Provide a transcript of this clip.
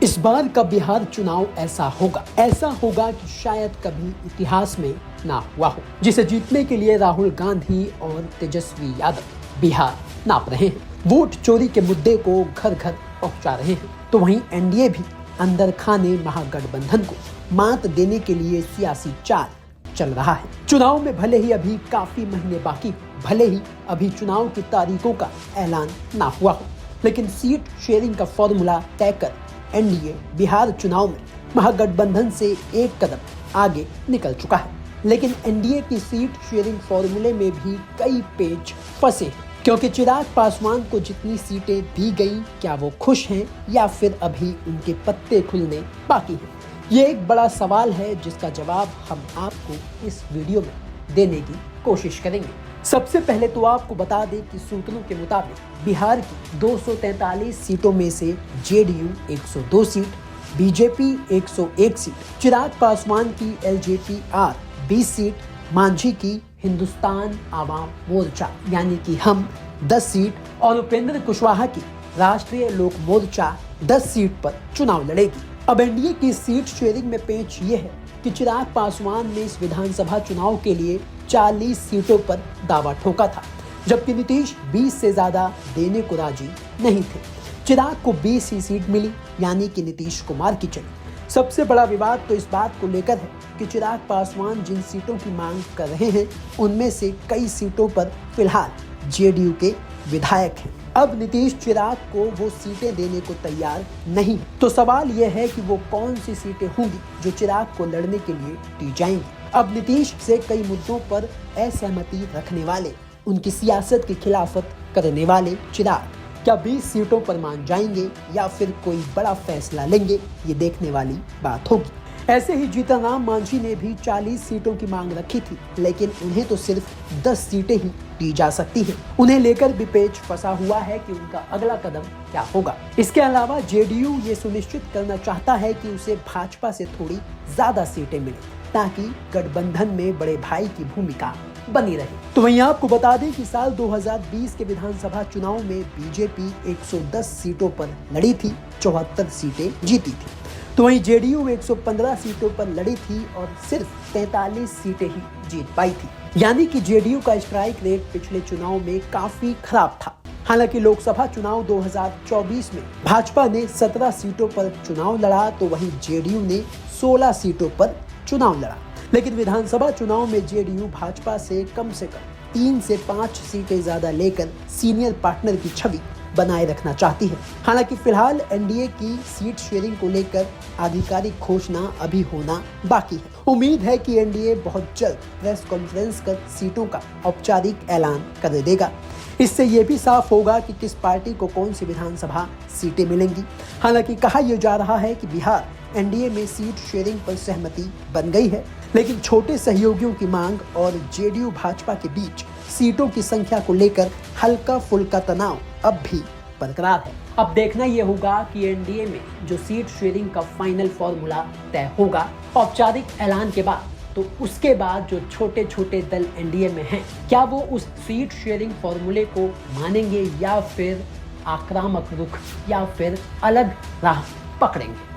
इस बार का बिहार चुनाव ऐसा होगा कि शायद कभी इतिहास में ना हुआ हो, जिसे जीतने के लिए राहुल गांधी और तेजस्वी यादव बिहार नाप रहे हैं। वोट चोरी के मुद्दे को घर घर पहुंचा रहे हैं, तो वहीं एनडीए भी अंदर खाने महागठबंधन को मात देने के लिए सियासी चाल चल रहा है। चुनाव में भले ही अभी काफी महीने बाकी, भले ही अभी चुनाव की तारीखों का ऐलान ना हुआ हो, लेकिन सीट शेयरिंग का फॉर्मूला तय कर एनडीए बिहार चुनाव में महागठबंधन से एक कदम आगे निकल चुका है। लेकिन एनडीए की सीट शेयरिंग फॉर्मूले में भी कई पेच फंसे हैं, क्योंकि चिराग पासवान को जितनी सीटें दी गई, क्या वो खुश हैं या फिर अभी उनके पत्ते खुलने बाकी हैं? ये एक बड़ा सवाल है जिसका जवाब हम आपको इस वीडियो में देने की कोशिश करेंगे। सबसे पहले तो आपको बता दें कि सूत्रों के मुताबिक बिहार की 243 सीटों में से JDU 102 seat, BJP 101 seat, Chirag Paswan की एलजेपी 20 सीट, मांझी की हिंदुस्तान आवाम मोर्चा यानी कि हम 10 सीट और उपेंद्र कुशवाहा की राष्ट्रीय लोक मोर्चा 10 सीट पर चुनाव लड़ेगी। अब एनडीए की सीट शेयरिंग में पेच ये है कि चिराग पासवान ने इस विधानसभा चुनाव के लिए 40 सीटों पर दावा ठोका था, जबकि नीतीश 20 से ज्यादा देने को राजी नहीं थे। चिराग को 20 ही सीट मिली, यानी कि नीतीश कुमार की चली। सबसे बड़ा विवाद तो इस बात को लेकर है कि चिराग पासवान जिन सीटों की मांग कर रहे हैं, उनमें से कई सीटों पर फिलहाल जेडीयू के विधायक हैं। अब नीतीश चिराग को वो सीटें देने को तैयार नहीं, तो सवाल यह है कि वो कौन सी सीटें होंगी जो चिराग को लड़ने के लिए दी जाएंगी। अब नीतीश से कई मुद्दों पर असहमति रखने वाले, उनकी सियासत की खिलाफत करने वाले चिराग क्या 20 सीटों पर मान जाएंगे या फिर कोई बड़ा फैसला लेंगे, ये देखने वाली बात होगी। ऐसे ही जीतन राम मांझी ने भी 40 सीटों की मांग रखी थी, लेकिन उन्हें तो सिर्फ 10 सीटें ही दी जा सकती हैं। उन्हें लेकर भी पेच फंसा हुआ है कि उनका अगला कदम क्या होगा। इसके अलावा जेडीयू ये सुनिश्चित करना चाहता है कि उसे भाजपा से थोड़ी ज्यादा सीटें मिले, ताकि गठबंधन में बड़े भाई की भूमिका बनी रहे। तो वहीं आपको बता दें कि साल 2020 के विधानसभा चुनाव में बीजेपी 110 सीटों पर लड़ी थी, 74 सीटें जीती थी। तो वहीं जेडीयू 115 सीटों पर लड़ी थी और सिर्फ 43 सीटें ही जीत पाई थी, यानी कि जेडीयू का स्ट्राइक रेट पिछले चुनाव में काफी खराब था। हालांकि लोकसभा चुनाव 2024 में भाजपा ने 17 सीटों पर चुनाव लड़ा, तो वहीं जेडीयू ने 16 सीटों पर चुनाव लड़ा। लेकिन विधानसभा चुनाव में जेडीयू भाजपा से कम 3 से 5 सीटें ज्यादा लेकर सीनियर पार्टनर की छवि बनाए रखना चाहती है। हालांकि फिलहाल एनडीए की सीट शेयरिंग को लेकर आधिकारिक घोषणा अभी होना बाकी है। उम्मीद है कि एनडीए बहुत जल्द प्रेस कॉन्फ्रेंस कर सीटों का औपचारिक ऐलान कर देगा। इससे ये भी साफ होगा कि किस पार्टी को कौन सी विधानसभा सीटें मिलेंगी। हालांकि कहा यह जा रहा है कि बिहार एनडीए में सीट शेयरिंग पर सहमति बन गई है, लेकिन छोटे सहयोगियों की मांग और जेडीयू भाजपा के बीच सीटों की संख्या को लेकर हल्का फुल्का तनाव अब भी बरकरार है। अब देखना यह होगा कि एनडीए में जो सीट शेयरिंग का फाइनल फॉर्मूला तय होगा औपचारिक ऐलान के बाद, तो उसके बाद जो छोटे छोटे दल एनडीए में हैं, क्या वो उस सीट शेयरिंग फॉर्मूले को मानेंगे या फिर आक्रामक रुख या फिर अलग राह पकड़ेंगे।